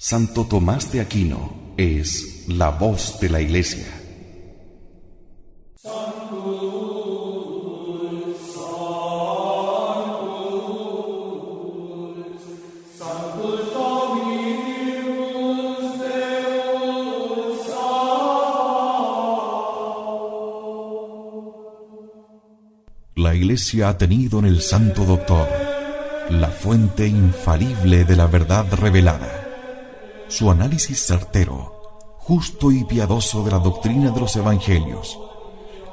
Santo Tomás de Aquino es la voz de la Iglesia. La Iglesia ha tenido en el Santo Doctor la fuente infalible de la verdad revelada. Su análisis certero, justo y piadoso de la doctrina de los Evangelios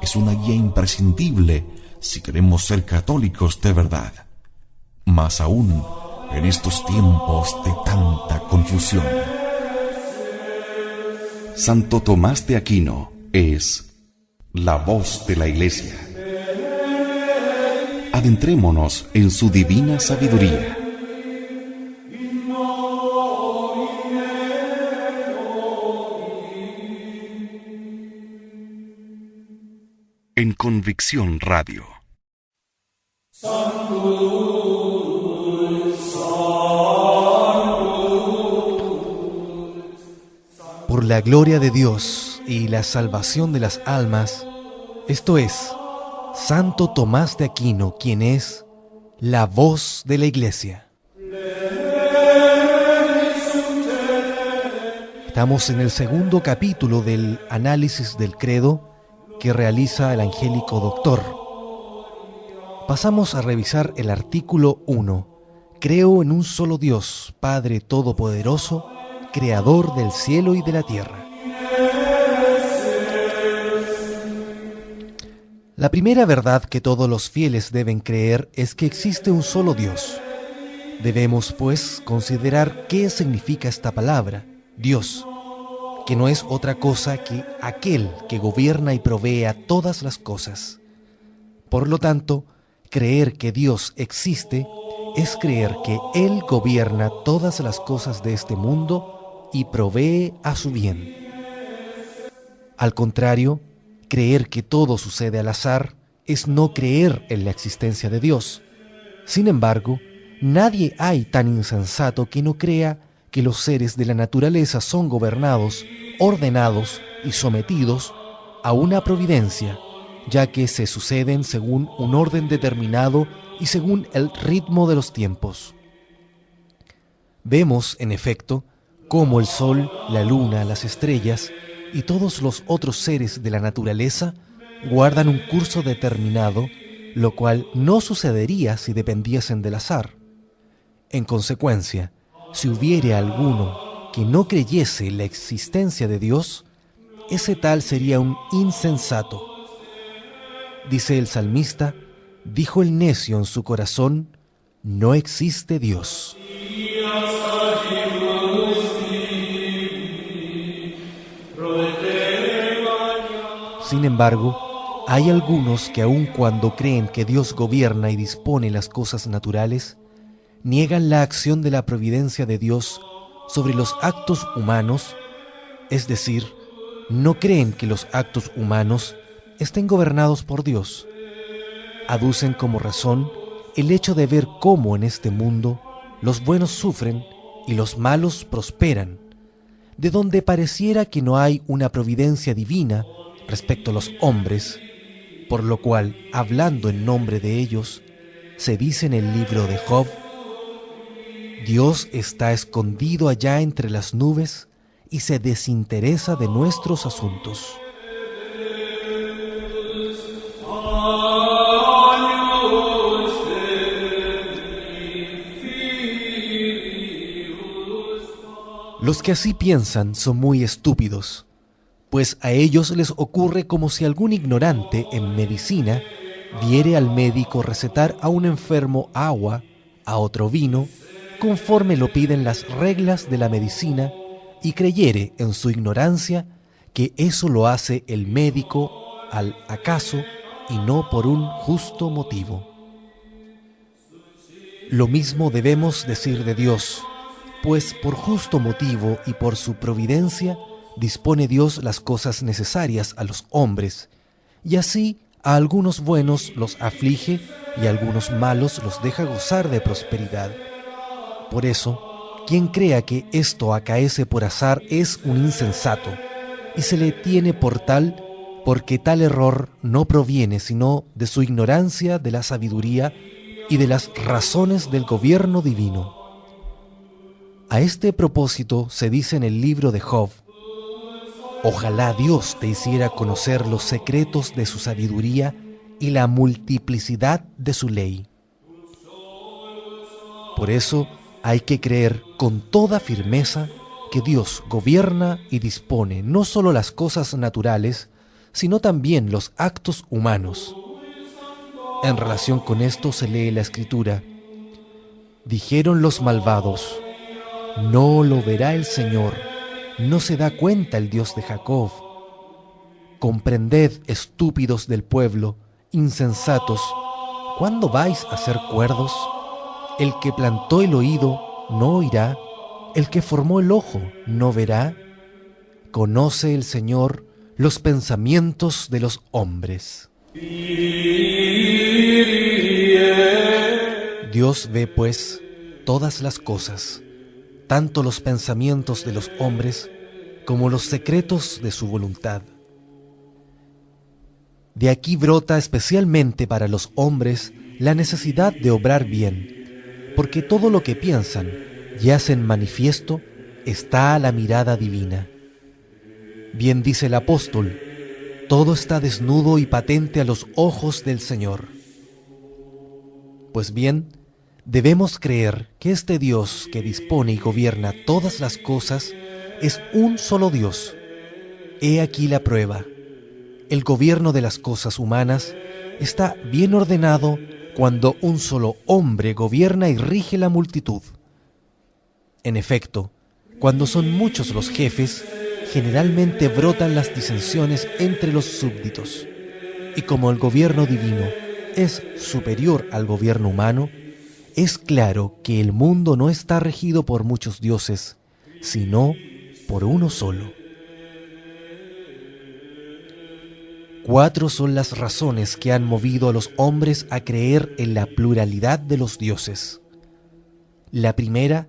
es una guía imprescindible si queremos ser católicos de verdad. Más aún en estos tiempos de tanta confusión. Santo Tomás de Aquino es la voz de la Iglesia. Adentrémonos en su divina sabiduría. En Convicción Radio. Por la gloria de Dios y la salvación de las almas, esto es Santo Tomás de Aquino, quien es la voz de la Iglesia. Estamos en el segundo capítulo del análisis del credo que realiza el angélico doctor. Pasamos a revisar el artículo 1. Creo en un solo Dios, Padre Todopoderoso, Creador del cielo y de la tierra. La primera verdad que todos los fieles deben creer es que existe un solo Dios. Debemos, pues, considerar qué significa esta palabra, Dios, que no es otra cosa que aquel que gobierna y provee a todas las cosas. Por lo tanto, creer que Dios existe es creer que Él gobierna todas las cosas de este mundo y provee a su bien. Al contrario, creer que todo sucede al azar es no creer en la existencia de Dios. Sin embargo, nadie hay tan insensato que no crea que los seres de la naturaleza son gobernados, ordenados y sometidos a una providencia, ya que se suceden según un orden determinado y según el ritmo de los tiempos. Vemos, en efecto, cómo el sol, la luna, las estrellas y todos los otros seres de la naturaleza guardan un curso determinado, lo cual no sucedería si dependiesen del azar. En consecuencia, si hubiere alguno que no creyese en la existencia de Dios, ese tal sería un insensato. Dice el salmista, dijo el necio en su corazón, no existe Dios. Sin embargo, hay algunos que aun cuando creen que Dios gobierna y dispone las cosas naturales, niegan la acción de la providencia de Dios sobre los actos humanos, es decir, no creen que los actos humanos estén gobernados por Dios. Aducen como razón el hecho de ver cómo en este mundo los buenos sufren y los malos prosperan, de donde pareciera que no hay una providencia divina respecto a los hombres, por lo cual, hablando en nombre de ellos, se dice en el libro de Job, Dios está escondido allá entre las nubes y se desinteresa de nuestros asuntos. Los que así piensan son muy estúpidos, pues a ellos les ocurre como si algún ignorante en medicina diere al médico recetar a un enfermo agua, a otro vino, conforme lo piden las reglas de la medicina, y creyere en su ignorancia que eso lo hace el médico al acaso y no por un justo motivo. Lo mismo debemos decir de Dios, pues por justo motivo y por su providencia dispone Dios las cosas necesarias a los hombres, y así a algunos buenos los aflige y a algunos malos los deja gozar de prosperidad. Por eso, Quien crea que esto acaece por azar es un insensato, y se le tiene por tal porque tal error no proviene sino de su ignorancia de la sabiduría y de las razones del gobierno divino. A este propósito se dice en el libro de Job: ojalá Dios te hiciera conocer los secretos de su sabiduría y la multiplicidad de su ley. Por eso hay que creer con toda firmeza que Dios gobierna y dispone no solo las cosas naturales, sino también los actos humanos. En relación con esto se lee la Escritura: dijeron los malvados, no lo verá el Señor, no se da cuenta el Dios de Jacob. Comprended, estúpidos del pueblo, insensatos, ¿cuándo vais a ser cuerdos? El que plantó el oído no oirá, el que formó el ojo no verá. Conoce el Señor los pensamientos de los hombres. Dios ve, pues, todas las cosas, tanto los pensamientos de los hombres como los secretos de su voluntad. De aquí brota especialmente para los hombres la necesidad de obrar bien, porque todo lo que piensan y hacen manifiesto está a la mirada divina. Bien dice el apóstol: todo está desnudo y patente a los ojos del Señor. Pues bien, debemos creer que este Dios que dispone y gobierna todas las cosas es un solo Dios. He aquí la prueba: el gobierno de las cosas humanas está bien ordenado cuando un solo hombre gobierna y rige la multitud. En efecto, cuando son muchos los jefes, generalmente brotan las disensiones entre los súbditos. Y como el gobierno divino es superior al gobierno humano, es claro que el mundo no está regido por muchos dioses, sino por uno solo. 4 son las razones que han movido a los hombres a creer en la pluralidad de los dioses. La primera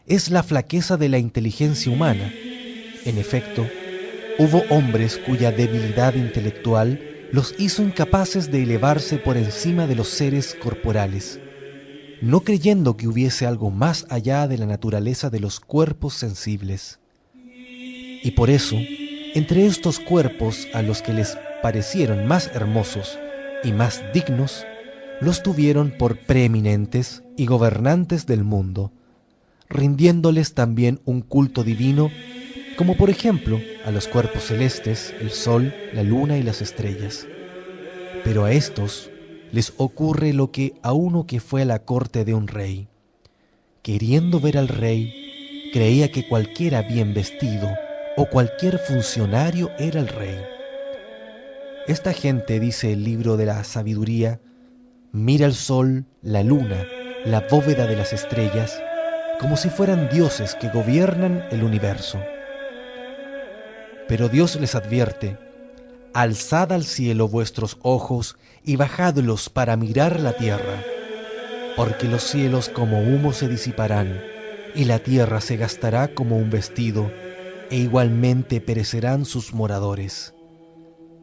es la flaqueza de la inteligencia humana. En efecto, hubo hombres cuya debilidad intelectual los hizo incapaces de elevarse por encima de los seres corporales, no creyendo que hubiese algo más allá de la naturaleza de los cuerpos sensibles. Y por eso, entre estos cuerpos a los que les parecieron más hermosos y más dignos, los tuvieron por preeminentes y gobernantes del mundo, rindiéndoles también un culto divino, como por ejemplo a los cuerpos celestes, el sol, la luna y las estrellas. Pero a estos les ocurre lo que a uno que fue a la corte de un rey. Queriendo ver al rey, creía que cualquiera bien vestido o cualquier funcionario era el rey. Esta gente, dice el libro de la sabiduría, mira el sol, la luna, la bóveda de las estrellas, como si fueran dioses que gobiernan el universo. Pero Dios les advierte: alzad al cielo vuestros ojos y bajadlos para mirar la tierra, porque los cielos como humo se disiparán, y la tierra se gastará como un vestido, e igualmente perecerán sus moradores.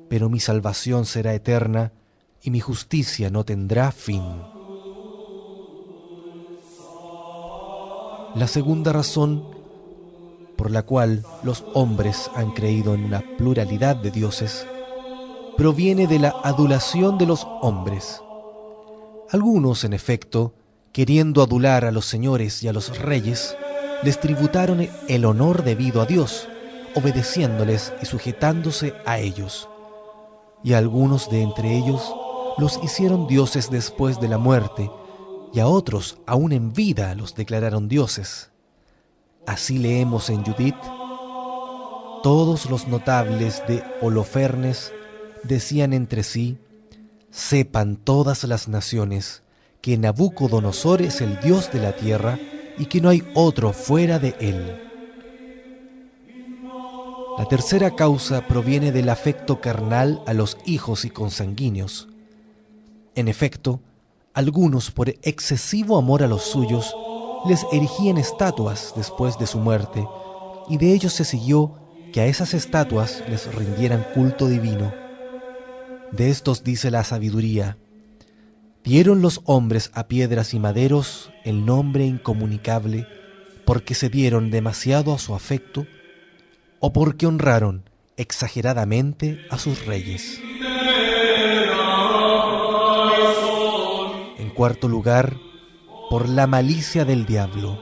Pero mi salvación será eterna, y mi justicia no tendrá fin. La segunda razón por la cual los hombres han creído en una pluralidad de dioses proviene de la adulación de los hombres. Algunos, en efecto, queriendo adular a los señores y a los reyes, les tributaron el honor debido a Dios, obedeciéndoles y sujetándose a ellos. Y a algunos de entre ellos los hicieron dioses después de la muerte, y a otros aún en vida los declararon dioses. Así leemos en Judith: todos los notables de Holofernes decían entre sí: sepan todas las naciones que Nabucodonosor es el Dios de la tierra y que no hay otro fuera de él. La tercera causa proviene del afecto carnal a los hijos y consanguíneos. En efecto, algunos, por excesivo amor a los suyos, les erigían estatuas después de su muerte, y de ellos se siguió que a esas estatuas les rindieran culto divino. De estos dice la sabiduría: dieron los hombres a piedras y maderos el nombre incomunicable, porque se dieron demasiado a su afecto, o porque honraron exageradamente a sus reyes. En cuarto lugar, por la malicia del diablo,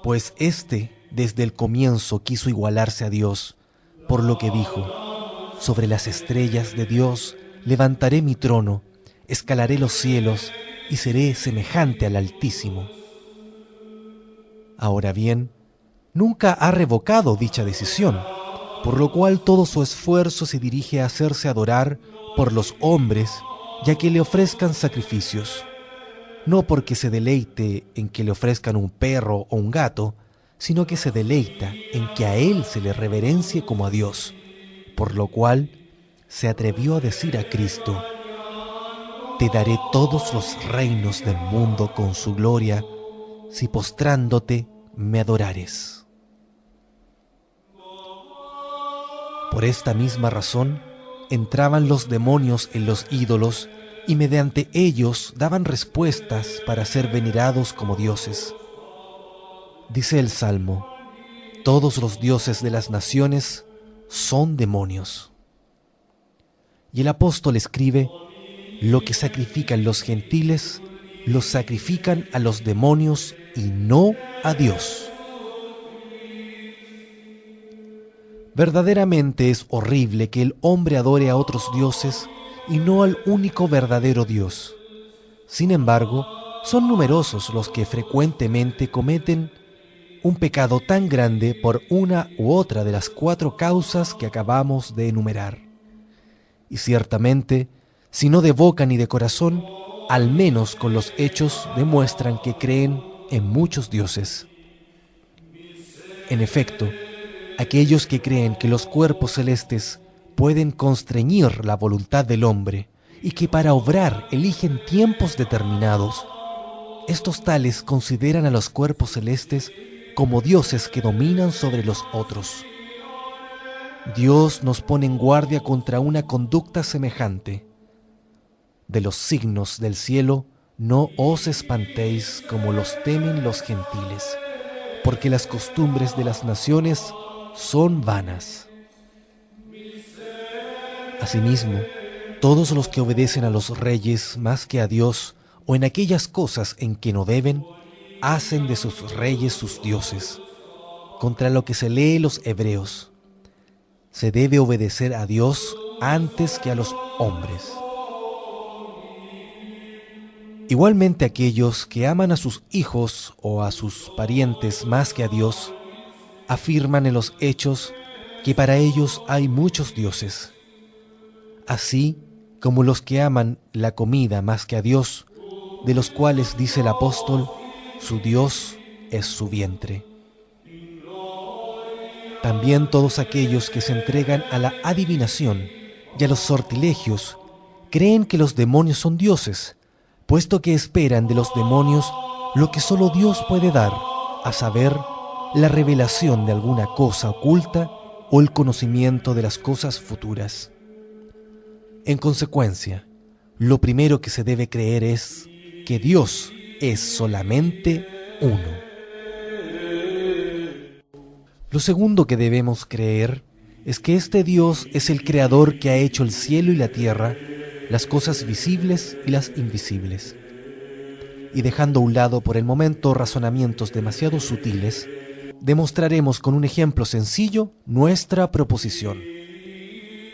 pues éste desde el comienzo quiso igualarse a Dios, por lo que dijo: sobre las estrellas de Dios levantaré mi trono, escalaré los cielos y seré semejante al Altísimo. Ahora bien, nunca ha revocado dicha decisión, por lo cual todo su esfuerzo se dirige a hacerse adorar por los hombres y a que le ofrezcan sacrificios, no porque se deleite en que le ofrezcan un perro o un gato, sino que se deleita en que a él se le reverencie como a Dios, por lo cual se atrevió a decir a Cristo: te daré todos los reinos del mundo con su gloria, si postrándote me adorares. Por esta misma razón, entraban los demonios en los ídolos y mediante ellos daban respuestas para ser venerados como dioses. Dice el Salmo: todos los dioses de las naciones son demonios. Y el apóstol escribe: lo que sacrifican los gentiles, los sacrifican a los demonios y no a Dios. Verdaderamente es horrible que el hombre adore a otros dioses y no al único verdadero Dios. Sin embargo, son numerosos los que frecuentemente cometen un pecado tan grande por una u otra de las 4 causas que acabamos de enumerar. Y ciertamente, si no de boca ni de corazón, al menos con los hechos demuestran que creen en muchos dioses. En efecto, aquellos que creen que los cuerpos celestes pueden constreñir la voluntad del hombre y que para obrar eligen tiempos determinados, estos tales consideran a los cuerpos celestes como dioses que dominan sobre los otros. Dios nos pone en guardia contra una conducta semejante. De los signos del cielo no os espantéis como los temen los gentiles, porque las costumbres de las naciones son vanas. Asimismo, todos los que obedecen a los reyes más que a Dios, o en aquellas cosas en que no deben, hacen de sus reyes sus dioses, contra lo que se lee los Hebreos: se debe obedecer a Dios antes que a los hombres. Igualmente aquellos que aman a sus hijos o a sus parientes más que a Dios, afirman en los hechos que para ellos hay muchos dioses, así como los que aman la comida más que a Dios, de los cuales dice el apóstol: su Dios es su vientre. También todos aquellos que se entregan a la adivinación y a los sortilegios creen que los demonios son dioses, puesto que esperan de los demonios lo que solo Dios puede dar, a saber, la revelación de alguna cosa oculta o el conocimiento de las cosas futuras. En consecuencia, lo primero que se debe creer es que Dios es solamente uno. Lo segundo que debemos creer es que este Dios es el Creador que ha hecho el cielo y la tierra, las cosas visibles y las invisibles. Y dejando a un lado por el momento razonamientos demasiado sutiles, demostraremos con un ejemplo sencillo nuestra proposición.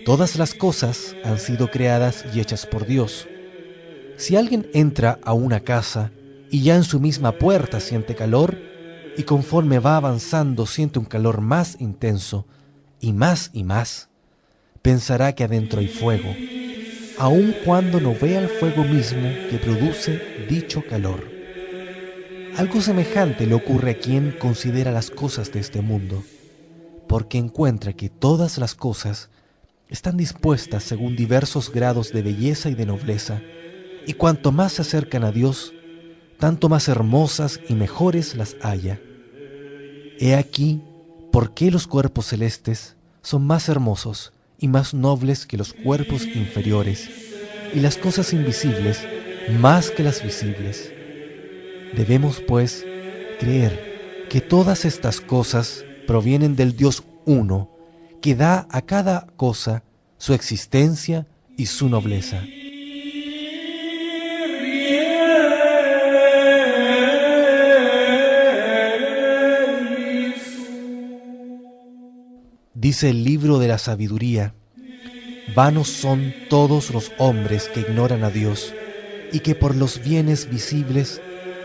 Todas las cosas han sido creadas y hechas por Dios. Si alguien entra a una casa y ya en su misma puerta siente calor, y conforme va avanzando siente un calor más intenso, y más, pensará que adentro hay fuego, aun cuando no vea el fuego mismo que produce dicho calor. Algo semejante le ocurre a quien considera las cosas de este mundo, porque encuentra que todas las cosas están dispuestas según diversos grados de belleza y de nobleza, y cuanto más se acercan a Dios, tanto más hermosas y mejores las haya. He aquí por qué los cuerpos celestes son más hermosos y más nobles que los cuerpos inferiores, y las cosas invisibles más que las visibles. Debemos, pues, creer que todas estas cosas provienen del Dios uno, que da a cada cosa su existencia y su nobleza. Dice el libro de la sabiduría: vanos son todos los hombres que ignoran a Dios y que por los bienes visibles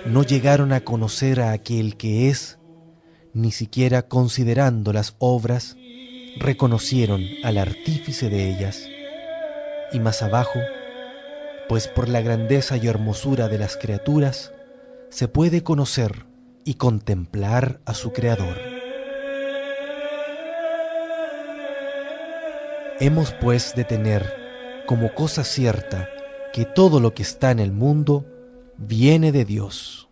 no llegaron a conocer a aquel que es, ni siquiera considerando las obras, reconocieron al artífice de ellas. Y más abajo, pues por la grandeza y hermosura de las criaturas se puede conocer y contemplar a su Creador. Hemos pues de tener como cosa cierta que todo lo que está en el mundo viene de Dios.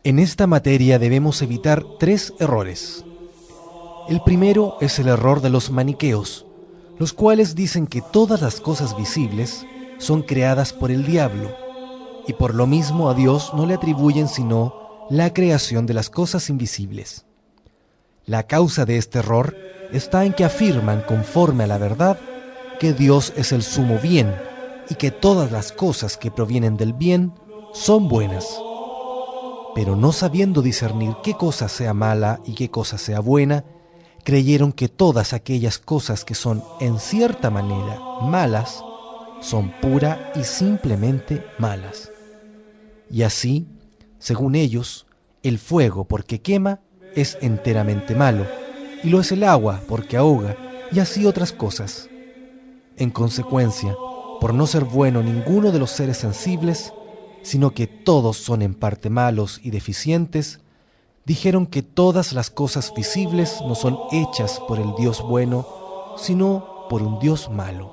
En esta materia debemos evitar 3 errores. El primero es el error de los maniqueos, los cuales dicen que todas las cosas visibles son creadas por el diablo, y por lo mismo a Dios no le atribuyen sino la creación de las cosas invisibles. La causa de este error está en que afirman, conforme a la verdad, que Dios es el sumo bien, y que todas las cosas que provienen del bien son buenas. Pero no sabiendo discernir qué cosa sea mala y qué cosa sea buena, creyeron que todas aquellas cosas que son en cierta manera malas son pura y simplemente malas. Y así, según ellos, el fuego porque quema es enteramente malo, y lo es el agua porque ahoga, y así otras cosas. En consecuencia, por no ser bueno ninguno de los seres sensibles, sino que todos son en parte malos y deficientes, dijeron que todas las cosas visibles no son hechas por el Dios bueno, sino por un Dios malo.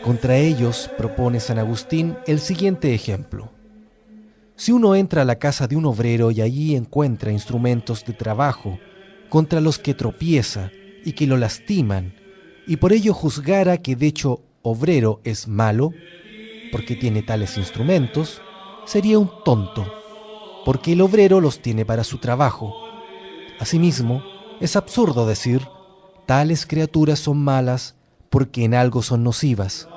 Contra ellos propone San Agustín el siguiente ejemplo. Si uno entra a la casa de un obrero y allí encuentra instrumentos de trabajo contra los que tropieza y que lo lastiman, y por ello juzgara que de hecho obrero es malo, porque tiene tales instrumentos, sería un tonto, porque el obrero los tiene para su trabajo. Asimismo, es absurdo decir, tales criaturas son malas porque en algo son nocivas,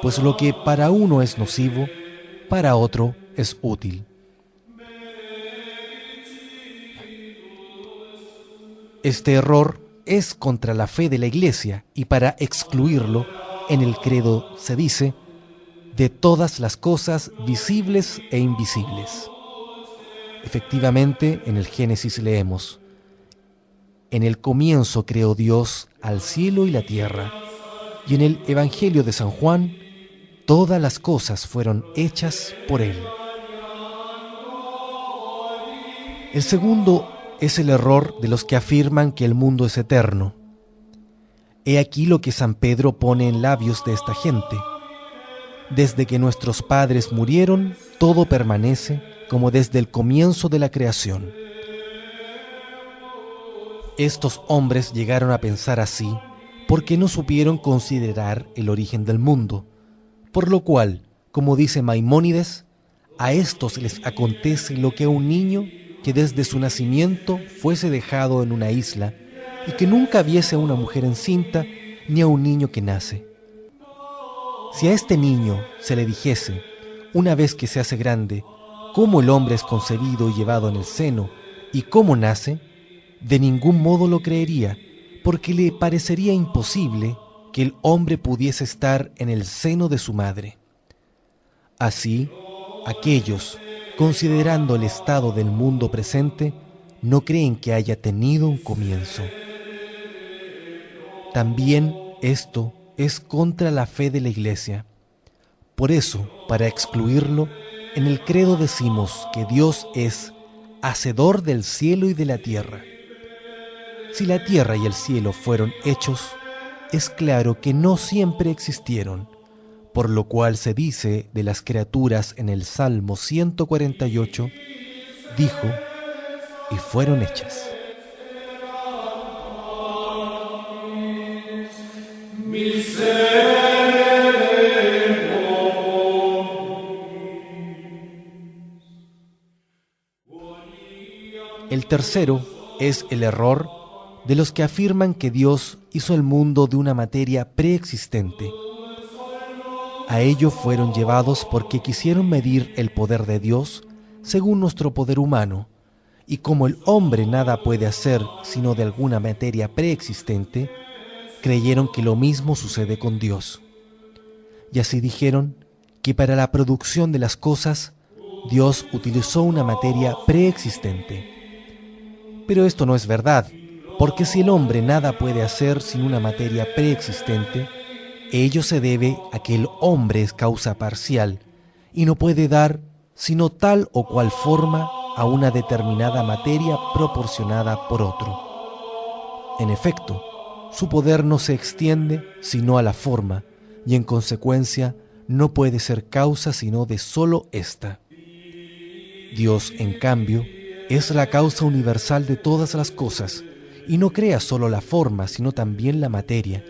pues lo que para uno es nocivo, para otro es útil. Este error es contra la fe de la Iglesia, y para excluirlo, en el credo se dice, de todas las cosas visibles e invisibles. Efectivamente, en el Génesis leemos: en el comienzo creó Dios al cielo y la tierra, y en el Evangelio de San Juan, todas las cosas fueron hechas por Él. El segundo es el error de los que afirman que el mundo es eterno. He aquí lo que San Pedro pone en labios de esta gente: desde que nuestros padres murieron, todo permanece como desde el comienzo de la creación. Estos hombres llegaron a pensar así porque no supieron considerar el origen del mundo, por lo cual, como dice Maimónides, a estos les acontece lo que a un niño que desde su nacimiento fuese dejado en una isla y que nunca viese a una mujer encinta ni a un niño que nace. Si a este niño se le dijese, una vez que se hace grande, cómo el hombre es concebido y llevado en el seno y cómo nace, de ningún modo lo creería, porque le parecería imposible que el hombre pudiese estar en el seno de su madre. Así, aquellos, considerando el estado del mundo presente, no creen que haya tenido un comienzo. También esto es contra la fe de la Iglesia. Por eso, para excluirlo, en el credo decimos que Dios es hacedor del cielo y de la tierra. Si la tierra y el cielo fueron hechos, es claro que no siempre existieron, por lo cual se dice de las criaturas en el Salmo 148, dijo, y fueron hechas. El tercero es el error de los que afirman que Dios hizo el mundo de una materia preexistente. A ello fueron llevados porque quisieron medir el poder de Dios según nuestro poder humano, y como el hombre nada puede hacer sino de alguna materia preexistente, creyeron que lo mismo sucede con Dios. Y así dijeron que para la producción de las cosas, Dios utilizó una materia preexistente. Pero esto no es verdad, porque si el hombre nada puede hacer sin una materia preexistente, ello se debe a que el hombre es causa parcial y no puede dar sino tal o cual forma a una determinada materia proporcionada por otro. En efecto, su poder no se extiende sino a la forma, y en consecuencia no puede ser causa sino de sólo ésta. Dios, en cambio, es la causa universal de todas las cosas, y no crea solo la forma, sino también la materia.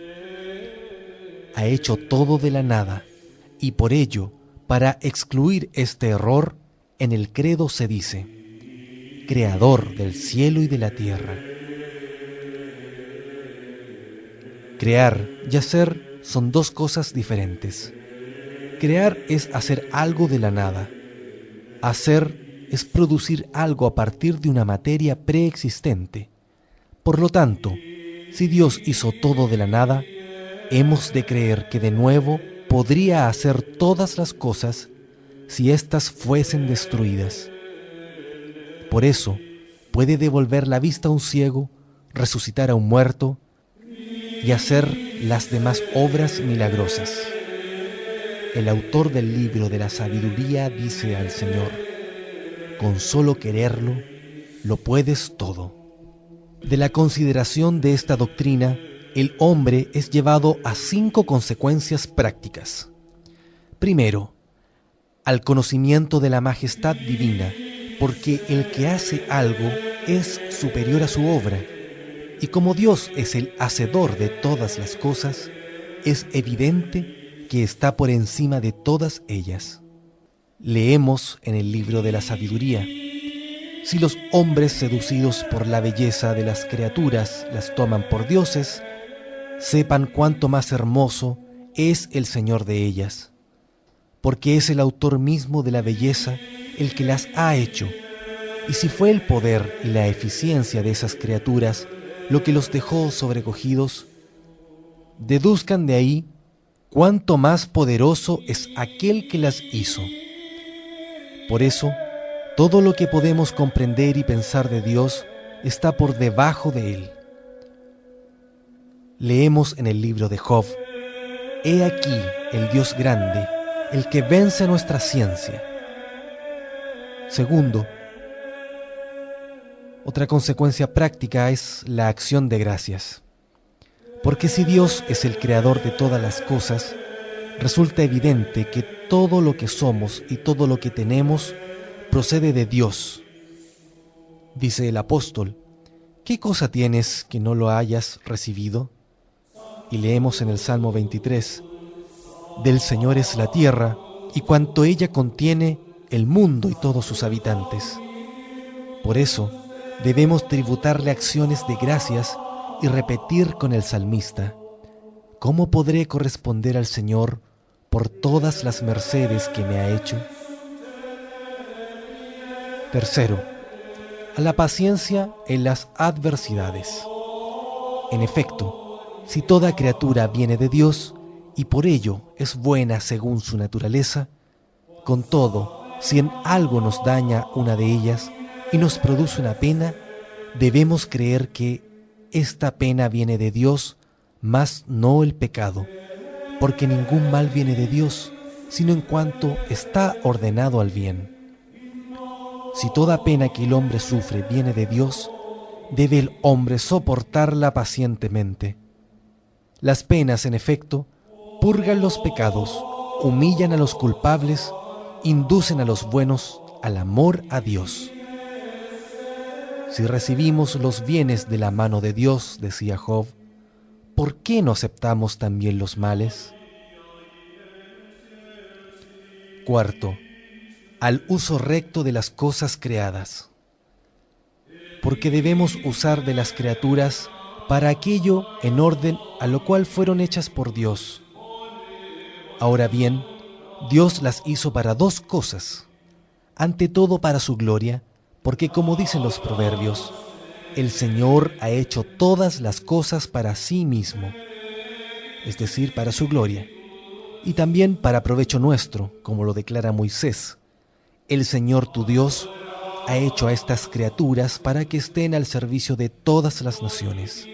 Ha hecho todo de la nada, y por ello, para excluir este error, en el credo se dice, Creador del cielo y de la tierra. Crear y hacer son dos cosas diferentes. Crear es hacer algo de la nada. Hacer es producir algo a partir de una materia preexistente. Por lo tanto, si Dios hizo todo de la nada, hemos de creer que de nuevo podría hacer todas las cosas si éstas fuesen destruidas. Por eso, puede devolver la vista a un ciego, resucitar a un muerto y hacer las demás obras milagrosas. El autor del libro de la sabiduría dice al Señor, con solo quererlo, lo puedes todo. De la consideración de esta doctrina, el hombre es llevado a 5 consecuencias prácticas. Primero, al conocimiento de la majestad divina, porque el que hace algo es superior a su obra, y como Dios es el hacedor de todas las cosas, es evidente que está por encima de todas ellas. Leemos en el libro de la sabiduría, si los hombres seducidos por la belleza de las criaturas las toman por dioses, sepan cuánto más hermoso es el Señor de ellas, porque es el autor mismo de la belleza el que las ha hecho, y si fue el poder y la eficiencia de esas criaturas lo que los dejó sobrecogidos, deduzcan de ahí cuánto más poderoso es aquel que las hizo. Por eso, todo lo que podemos comprender y pensar de Dios está por debajo de Él. Leemos en el libro de Job, «He aquí el Dios grande, el que vence nuestra ciencia». Segundo, otra consecuencia práctica es la acción de gracias. Porque si Dios es el creador de todas las cosas, resulta evidente que todo lo que somos y todo lo que tenemos procede de Dios. Dice el apóstol, ¿qué cosa tienes que no lo hayas recibido? Y leemos en el Salmo 23, del Señor es la tierra y cuanto ella contiene, el mundo y todos sus habitantes. Por eso, debemos tributarle acciones de gracias y repetir con el salmista, ¿cómo podré corresponder al Señor por todas las mercedes que me ha hecho? Tercero, a la paciencia en las adversidades. En efecto, si toda criatura viene de Dios y por ello es buena según su naturaleza, con todo, si en algo nos daña una de ellas y nos produce una pena, debemos creer que esta pena viene de Dios, mas no el pecado, porque ningún mal viene de Dios, sino en cuanto está ordenado al bien. Si toda pena que el hombre sufre viene de Dios, debe el hombre soportarla pacientemente. Las penas, en efecto, purgan los pecados, humillan a los culpables, inducen a los buenos al amor a Dios. Si recibimos los bienes de la mano de Dios, decía Job, ¿por qué no aceptamos también los males? Cuarto, al uso recto de las cosas creadas. Porque debemos usar de las criaturas para aquello en orden a lo cual fueron hechas por Dios. Ahora bien, Dios las hizo para dos cosas, ante todo para su gloria, porque como dicen los proverbios, el Señor ha hecho todas las cosas para sí mismo, es decir, para su gloria, y también para provecho nuestro, como lo declara Moisés. El Señor tu Dios ha hecho a estas criaturas para que estén al servicio de todas las naciones.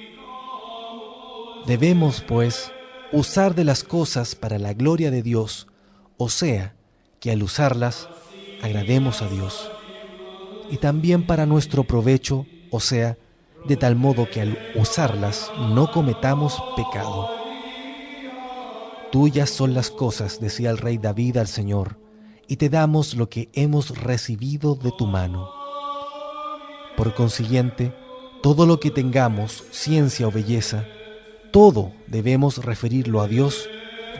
Debemos, pues, usar de las cosas para la gloria de Dios, o sea, que al usarlas, agrademos a Dios. Y también para nuestro provecho, o sea, de tal modo que al usarlas no cometamos pecado. Tuyas son las cosas, decía el rey David al Señor, y te damos lo que hemos recibido de tu mano. Por consiguiente, todo lo que tengamos, ciencia o belleza, todo debemos referirlo a Dios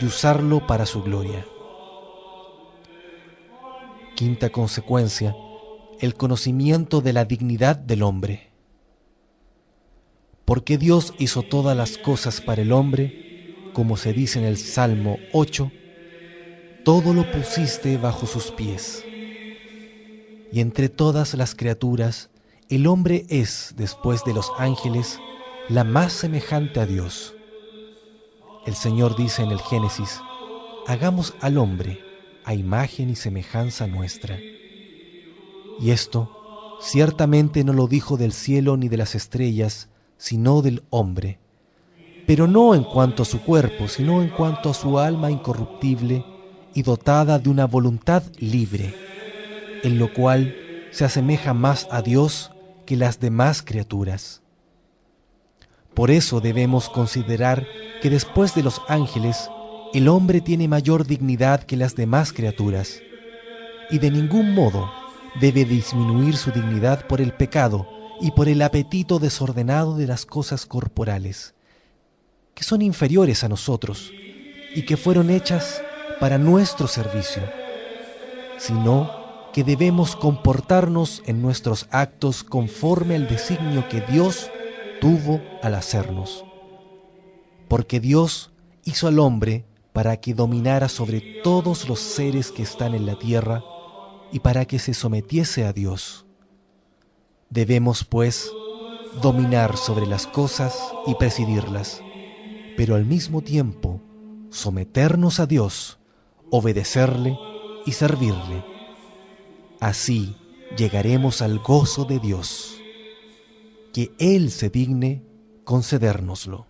y usarlo para su gloria. Quinta consecuencia, el conocimiento de la dignidad del hombre. Porque Dios hizo todas las cosas para el hombre, como se dice en el Salmo 8, todo lo pusiste bajo sus pies. Y entre todas las criaturas, el hombre es, después de los ángeles, la más semejante a Dios. El Señor dice en el Génesis, hagamos al hombre a imagen y semejanza nuestra. Y esto ciertamente no lo dijo del cielo ni de las estrellas, sino del hombre, pero no en cuanto a su cuerpo, sino en cuanto a su alma incorruptible y dotada de una voluntad libre, en lo cual se asemeja más a Dios que las demás criaturas. Por eso debemos considerar que después de los ángeles, el hombre tiene mayor dignidad que las demás criaturas, y de ningún modo debe disminuir su dignidad por el pecado y por el apetito desordenado de las cosas corporales, que son inferiores a nosotros y que fueron hechas para nuestro servicio, sino que debemos comportarnos en nuestros actos conforme al designio que Dios tuvo al hacernos. Porque Dios hizo al hombre para que dominara sobre todos los seres que están en la tierra y para que se sometiese a Dios. Debemos, pues, dominar sobre las cosas y presidirlas, pero al mismo tiempo someternos a Dios, obedecerle y servirle. Así llegaremos al gozo de Dios. Que Él se digne concedérnoslo.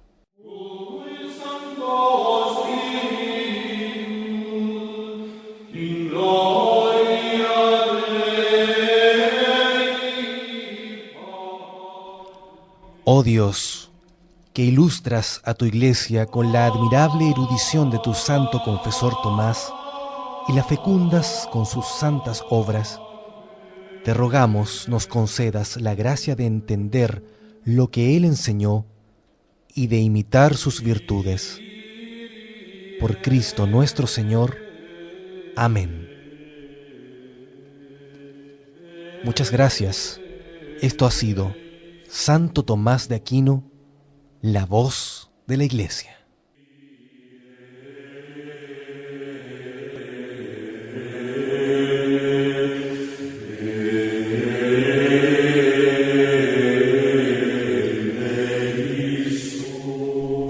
Oh Dios, que ilustras a tu Iglesia con la admirable erudición de tu santo confesor Tomás y la fecundas con sus santas obras, te rogamos nos concedas la gracia de entender lo que él enseñó y de imitar sus virtudes. Por Cristo nuestro Señor. Amén. Muchas gracias. Esto ha sido Santo Tomás de Aquino, la voz de la Iglesia.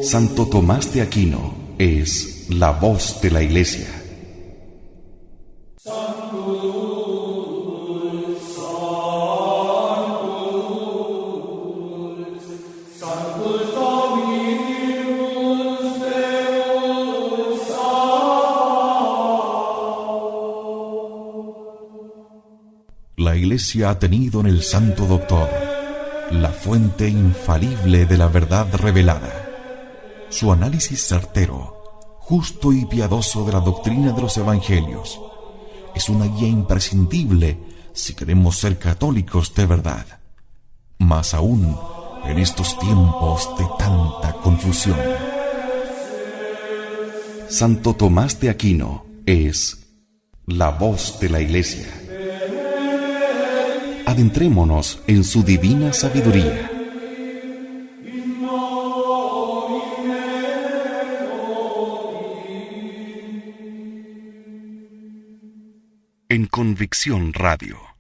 Santo Tomás de Aquino es la voz de la Iglesia. La Iglesia ha tenido en el Santo Doctor, la fuente infalible de la verdad revelada. Su análisis certero, justo y piadoso de la doctrina de los Evangelios es una guía imprescindible si queremos ser católicos de verdad. Más aún en estos tiempos de tanta confusión. Santo Tomás de Aquino es la voz de la Iglesia. Adentrémonos en su divina sabiduría. En Convicción Radio.